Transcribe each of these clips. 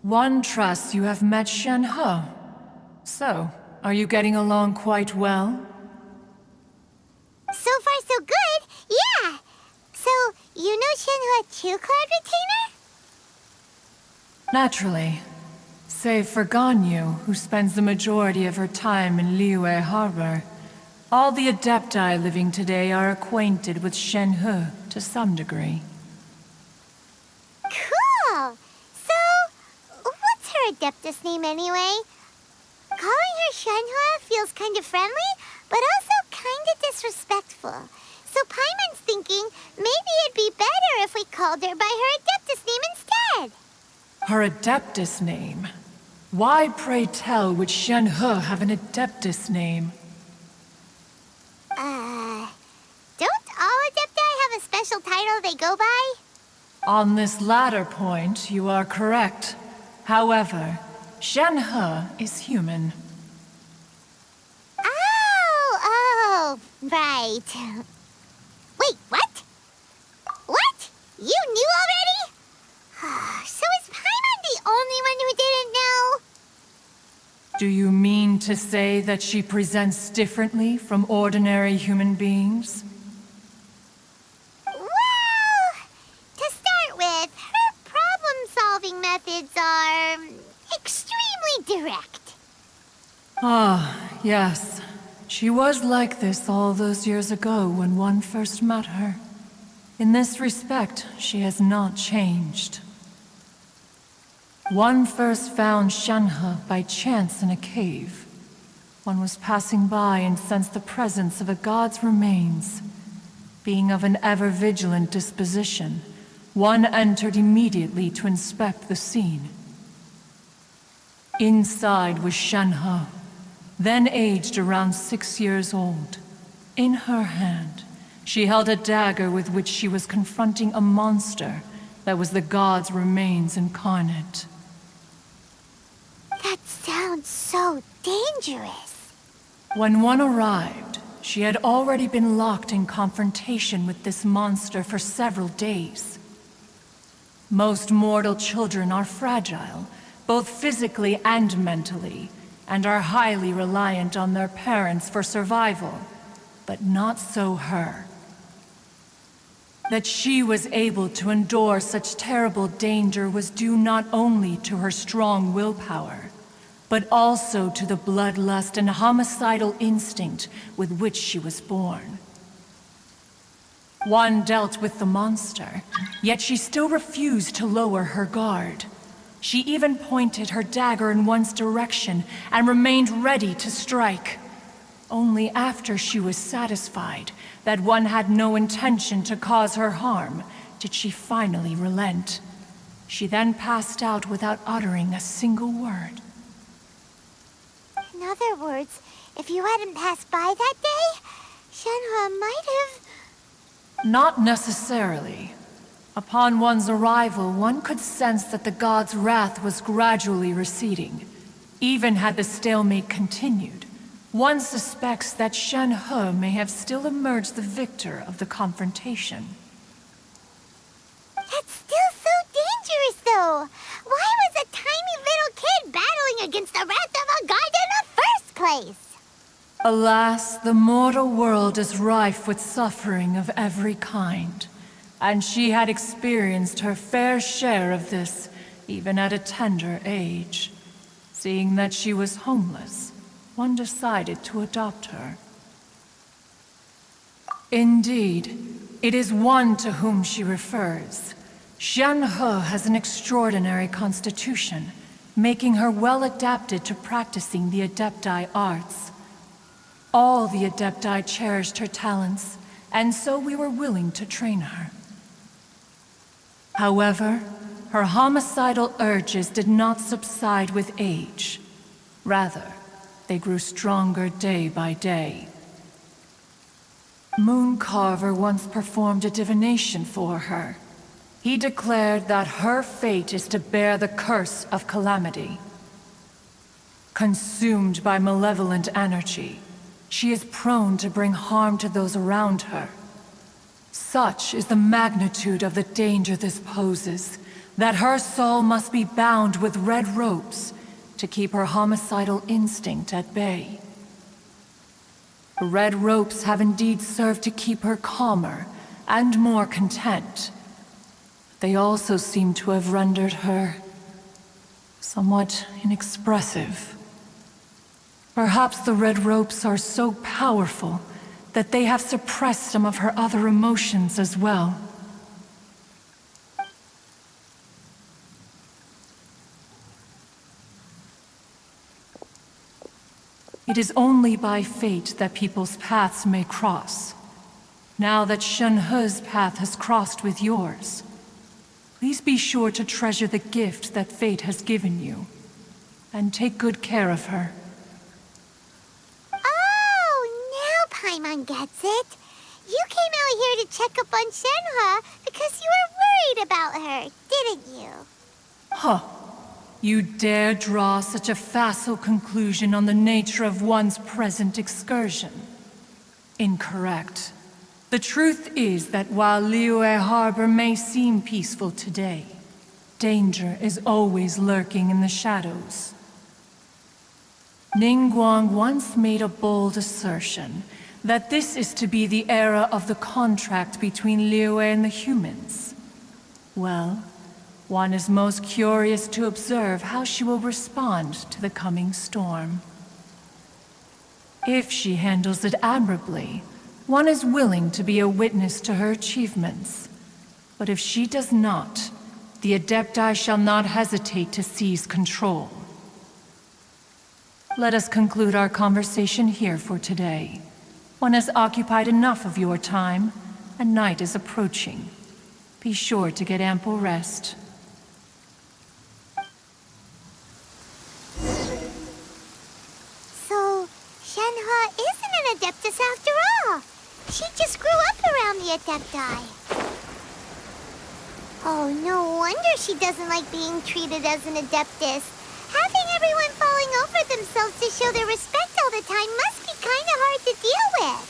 One trusts you have met Shen-He. So, are you getting along quite well? So far so good, yeah! So, you know Shen-He too, Cloud Retainer? Naturally. Save for Ganyu, who spends the majority of her time in Liyue Harbor. All the Adepti living today are acquainted with Shen-He to some degree. Cool! So, what's her Adeptus name anyway? Calling her Shen-He feels kind of friendly, but also kind of disrespectful. So Paimon's thinking maybe it'd be better if we called her by her Adeptus name instead. Her Adeptus name? Why, pray tell, would Shen-He have an Adeptus name? Don't all Adepti have a special title they go by? On this latter point, you are correct. However, Shen-He is human. Oh, right. Wait, what? What? You knew already? So is Paimon the only one who didn't know? Do you mean to say that she presents differently from ordinary human beings? Well, to start with, her problem-solving methods are extremely direct. Ah, yes. She was like this all those years ago when one first met her. In this respect, she has not changed. One first found Shen-He by chance in a cave. One was passing by and sensed the presence of a god's remains. Being of an ever-vigilant disposition, one entered immediately to inspect the scene. Inside was Shen-He, then aged around 6 years old. In her hand, she held a dagger with which she was confronting a monster that was the god's remains incarnate. That sounds so dangerous. When one arrived, she had already been locked in confrontation with this monster for several days. Most mortal children are fragile, both physically and mentally, and are highly reliant on their parents for survival, but not so her. That she was able to endure such terrible danger was due not only to her strong willpower, but also to the bloodlust and homicidal instinct with which she was born. One dealt with the monster, yet she still refused to lower her guard. She even pointed her dagger in one's direction and remained ready to strike. Only after she was satisfied that one had no intention to cause her harm did she finally relent. She then passed out without uttering a single word. In other words, if you hadn't passed by that day, Shen-He might have... Not necessarily. Upon one's arrival, one could sense that the god's wrath was gradually receding. Even had the stalemate continued, one suspects that Shen-He may have still emerged the victor of the confrontation. That's still so dangerous, though. Why was a tiny little kid battling against the wrath of a god in the first place? Alas, the mortal world is rife with suffering of every kind. And she had experienced her fair share of this, even at a tender age. Seeing that she was homeless, one decided to adopt her. Indeed, it is one to whom she refers. Shen-He has an extraordinary constitution, making her well adapted to practicing the Adepti arts. All the Adepti cherished her talents, and so we were willing to train her. However, her homicidal urges did not subside with age. Rather, they grew stronger day by day. Mooncarver once performed a divination for her. He declared that her fate is to bear the curse of calamity. Consumed by malevolent energy, she is prone to bring harm to those around her. Such is the magnitude of the danger this poses, that her soul must be bound with red ropes to keep her homicidal instinct at bay. The red ropes have indeed served to keep her calmer and more content. They also seem to have rendered her somewhat inexpressive. Perhaps the red ropes are so powerful that they have suppressed some of her other emotions as well. It is only by fate that people's paths may cross. Now that Shenhe's path has crossed with yours, please be sure to treasure the gift that fate has given you, and take good care of her. Oh, now Paimon gets it. You came out here to check up on Shenhe because you were worried about her, didn't you? Huh. You dare draw such a facile conclusion on the nature of one's present excursion? Incorrect. The truth is that while Liyue Harbor may seem peaceful today, danger is always lurking in the shadows. Ningguang once made a bold assertion that this is to be the era of the contract between Liyue and the humans. Well, one is most curious to observe how she will respond to the coming storm. If she handles it admirably, one is willing to be a witness to her achievements. But if she does not, the Adepti shall not hesitate to seize control. Let us conclude our conversation here for today. One has occupied enough of your time, and night is approaching. Be sure to get ample rest. So, Shenhe isn't an Adeptus after all. She just grew up around the Adepti. Oh, no wonder she doesn't like being treated as an Adeptus. Having everyone falling over themselves to show their respect all the time must be kind of hard to deal with.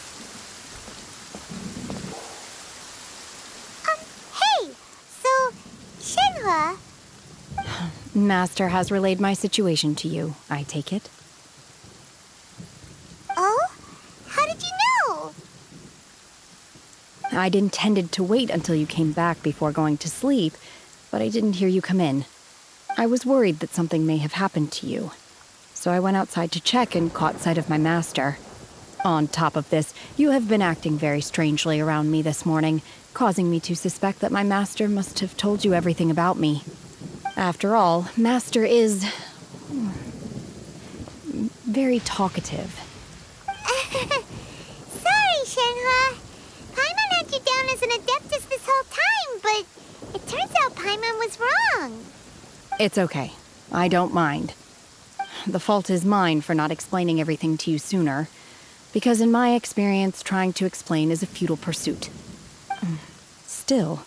Hey! So, Shenhe... Master has relayed my situation to you, I take it. Oh? How did you know? I'd intended to wait until you came back before going to sleep, but I didn't hear you come in. I was worried that something may have happened to you, so I went outside to check and caught sight of my master. On top of this, you have been acting very strangely around me this morning, causing me to suspect that my master must have told you everything about me. After all, Master is... very talkative. Sorry, Shenhe. Paimon had you down as an Adeptus this whole time, but it turns out Paimon was wrong. It's okay. I don't mind. The fault is mine for not explaining everything to you sooner, because in my experience, trying to explain is a futile pursuit. Still,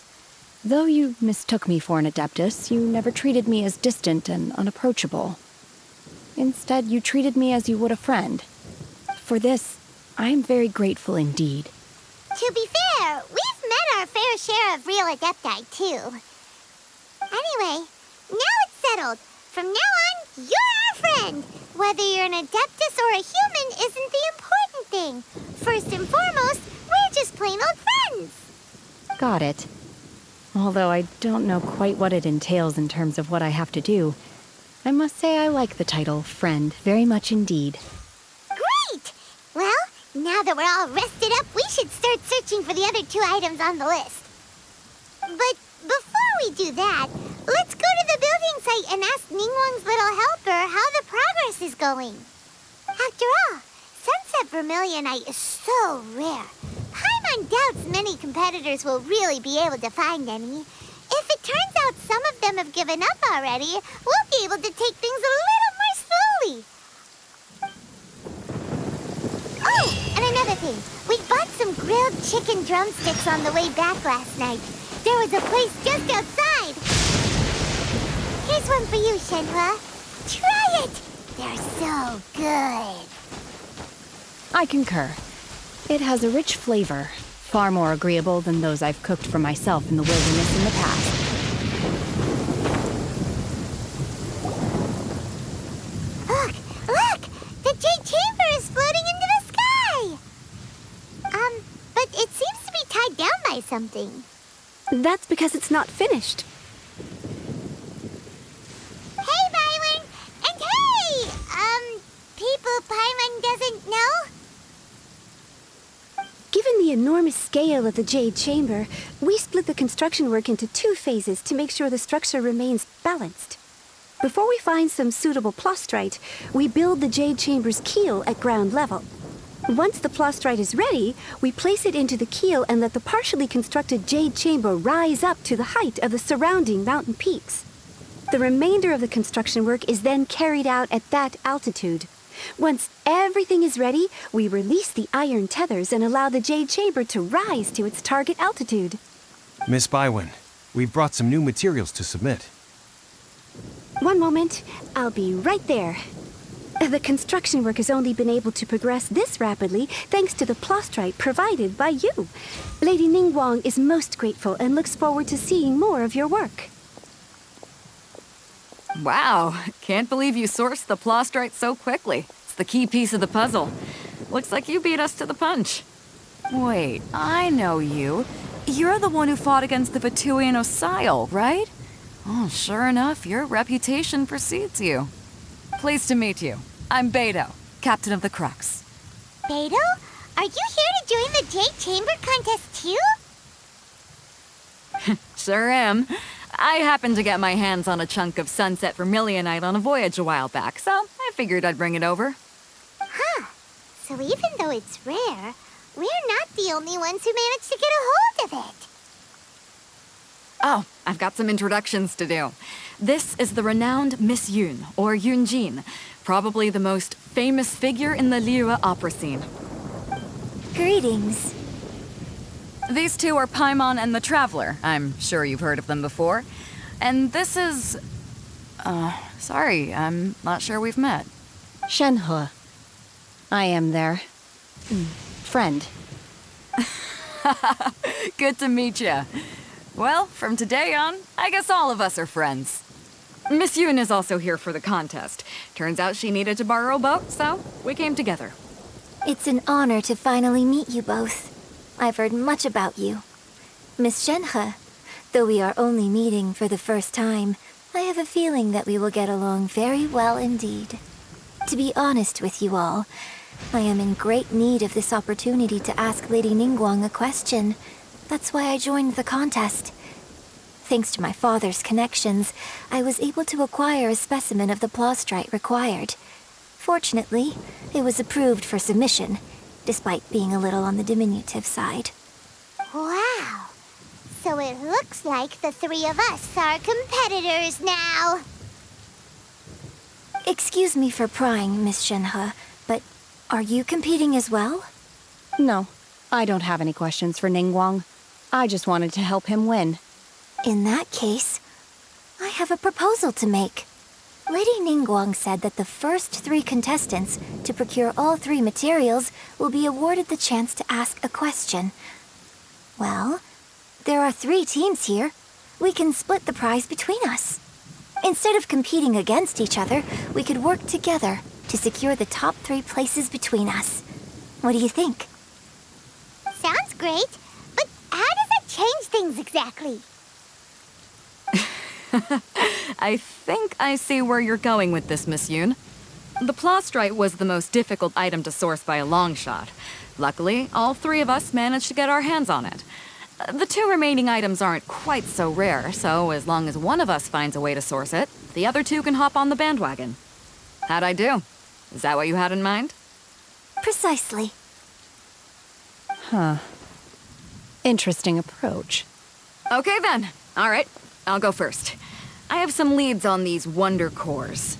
though you mistook me for an Adeptus, you never treated me as distant and unapproachable. Instead, you treated me as you would a friend. For this, I am very grateful indeed. To be fair, we've met our fair share of real Adepti, too. Anyway, now it's settled. From now on, you're our friend. Whether you're an Adeptus or a human isn't the important thing. First and foremost, we're just plain old friends. Got it. Although I don't know quite what it entails in terms of what I have to do, I must say I like the title friend very much indeed. Great! Well, now that we're all rested up, we should start searching for the other 2 items on the list. But before we do that, let's go to the building site and ask Ningguang's little helper how the progress is going. After all, Sunset Vermilionite is so rare. Paimon doubts many competitors will really be able to find any. If it turns out some of them have given up already, we'll be able to take things a little more slowly. Oh, and another thing. We bought some grilled chicken drumsticks on the way back last night. There was a place just outside. Here's one for you, Shenhe. Try it! They're so good. I concur. It has a rich flavor, far more agreeable than those I've cooked for myself in the wilderness in the past. Look! The Jade Chamber is floating into the sky! But it seems to be tied down by something. That's because it's not finished. Hey, Byron! And hey! People Paimon doesn't know? Given the enormous scale of the Jade Chamber, we split the construction work into 2 phases to make sure the structure remains balanced. Before we find some suitable plastrite, we build the Jade Chamber's keel at ground level. Once the plastrite is ready, we place it into the keel and let the partially constructed Jade Chamber rise up to the height of the surrounding mountain peaks. The remainder of the construction work is then carried out at that altitude. Once everything is ready, we release the iron tethers and allow the Jade Chamber to rise to its target altitude. Miss Bywin, we've brought some new materials to submit. One moment, I'll be right there. The construction work has only been able to progress this rapidly thanks to the plastrite provided by you. Lady Ningguang is most grateful and looks forward to seeing more of your work. Wow, can't believe you sourced the plastrite so quickly. It's the key piece of the puzzle. Looks like you beat us to the punch. Wait, I know you. You're the one who fought against the Vatuian Osile, right? Oh, sure enough, your reputation precedes you. Pleased to meet you. I'm Beto, captain of the Crux. Beto? Are you here to join the Jade Chamber contest too? Sure am. I happened to get my hands on a chunk of sunset vermilionite on a voyage a while back, so I figured I'd bring it over. Huh. So even though it's rare, we're not the only ones who managed to get a hold of it. Oh, I've got some introductions to do. This is the renowned Miss Yun, or Yunjin, probably the most famous figure in the Liyue opera scene. Greetings. These two are Paimon and the Traveler. I'm sure you've heard of them before. And this is... sorry, I'm not sure we've met. Shenhe. I am their friend. Good to meet you. Well, from today on, I guess all of us are friends. Miss Yun is also here for the contest. Turns out she needed to borrow a boat, so we came together. It's an honor to finally meet you both. I've heard much about you. Miss Shenhe, though we are only meeting for the first time, I have a feeling that we will get along very well indeed. To be honest with you all, I am in great need of this opportunity to ask Lady Ningguang a question. That's why I joined the contest. Thanks to my father's connections, I was able to acquire a specimen of the plastrite required. Fortunately, it was approved for submission, despite being a little on the diminutive side. Wow. So it looks like the 3 of us are competitors now. Excuse me for prying, Miss Shenhe, but are you competing as well? No, I don't have any questions for Ningguang. I just wanted to help him win. In that case, I have a proposal to make. Lady Ningguang said that the first 3 contestants to procure all 3 materials will be awarded the chance to ask a question. Well, there are 3 teams here. We can split the prize between us. Instead of competing against each other, we could work together to secure the top 3 places between us. What do you think? Sounds great, but how does it change things exactly? I think I see where you're going with this, Miss Yun. The plastrite was the most difficult item to source by a long shot. Luckily, all 3 of us managed to get our hands on it. The 2 remaining items aren't quite so rare, so as long as one of us finds a way to source it, the other 2 can hop on the bandwagon. How'd I do? Is that what you had in mind? Precisely. Huh. Interesting approach. Okay then. All right, I'll go first. I have some leads on these wonder cores.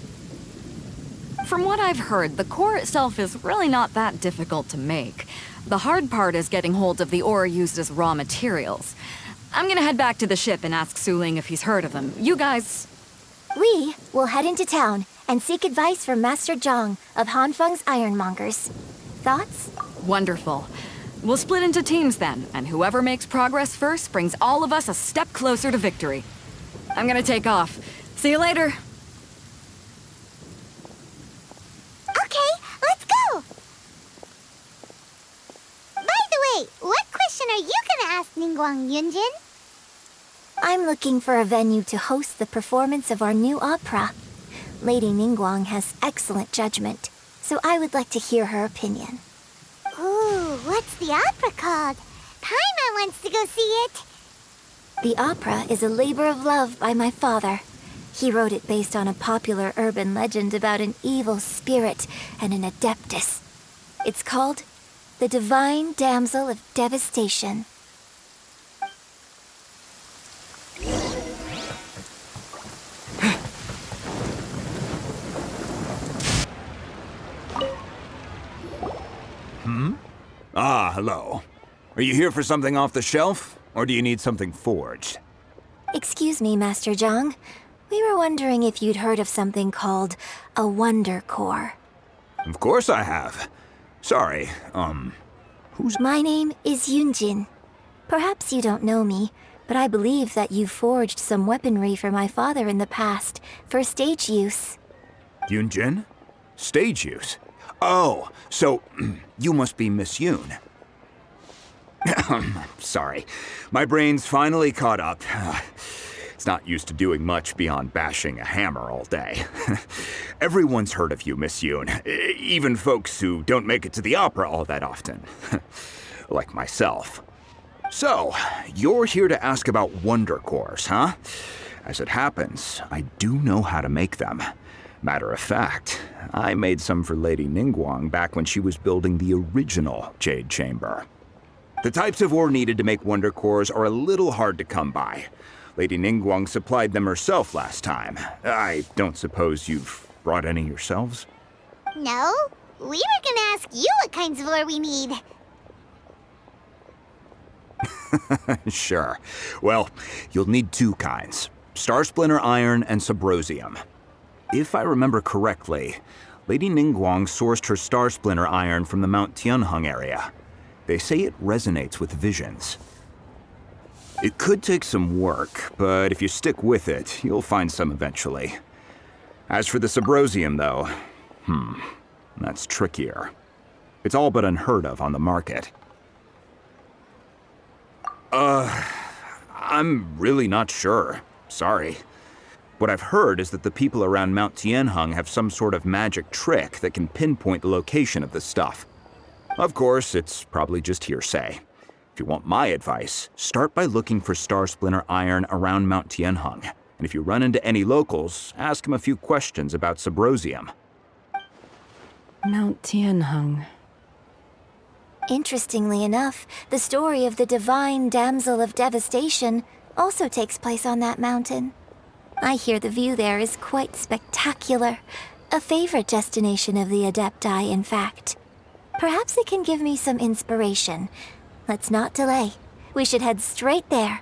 From what I've heard, the core itself is really not that difficult to make. The hard part is getting hold of the ore used as raw materials. I'm gonna head back to the ship and ask Suling if he's heard of them. You guys... We will head into town and seek advice from Master Zhang of Hanfeng's Ironmongers. Thoughts? Wonderful. We'll split into teams then, and whoever makes progress first brings all of us a step closer to victory. I'm gonna take off. See you later. Okay, let's go! By the way, what question are you gonna ask Ningguang, Yunjin? I'm looking for a venue to host the performance of our new opera. Lady Ningguang has excellent judgment, so I would like to hear her opinion. Ooh, what's the opera called? Paimon wants to go see it. The opera is a labor of love by my father. He wrote it based on a popular urban legend about an evil spirit and an adeptus. It's called The Divine Damsel of Devastation. Ah, hello. Are you here for something off the shelf, or do you need something forged? Excuse me, Master Zhang. We were wondering if you'd heard of something called a Wonder Core. Of course I have. Sorry, who's... My name is Yunjin. Perhaps you don't know me, but I believe that you forged some weaponry for my father in the past, for stage use. Yunjin? Stage use? Oh, so you must be Miss Yoon. Sorry, my brain's finally caught up. It's not used to doing much beyond bashing a hammer all day. Everyone's heard of you, Miss Yoon, even folks who don't make it to the opera all that often. Like myself. So, you're here to ask about Wonder Cores, huh? As it happens, I do know how to make them. Matter of fact, I made some for Lady Ningguang back when she was building the original Jade Chamber. The types of ore needed to make Wonder Cores are a little hard to come by. Lady Ningguang supplied them herself last time. I don't suppose you've brought any yourselves? No, we were gonna ask you what kinds of ore we need. Sure. Well, you'll need two kinds. Star Splinter Iron and Subrosium. If I remember correctly, Lady Ningguang sourced her Star Splinter Iron from the Mount Tianheng area. They say it resonates with visions. It could take some work, but if you stick with it, you'll find some eventually. As for the Subrosium, though, that's trickier. It's all but unheard of on the market. I'm really not sure. Sorry. What I've heard is that the people around Mount Tianheng have some sort of magic trick that can pinpoint the location of the stuff. Of course, it's probably just hearsay. If you want my advice, start by looking for Star Splinter Iron around Mount Tianheng. And if you run into any locals, ask them a few questions about Subrosium. Mount Tianheng. Interestingly enough, the story of the Divine Damsel of Devastation also takes place on that mountain. I hear the view there is quite spectacular. A favorite destination of the Adepti, in fact. Perhaps it can give me some inspiration. Let's not delay. We should head straight there.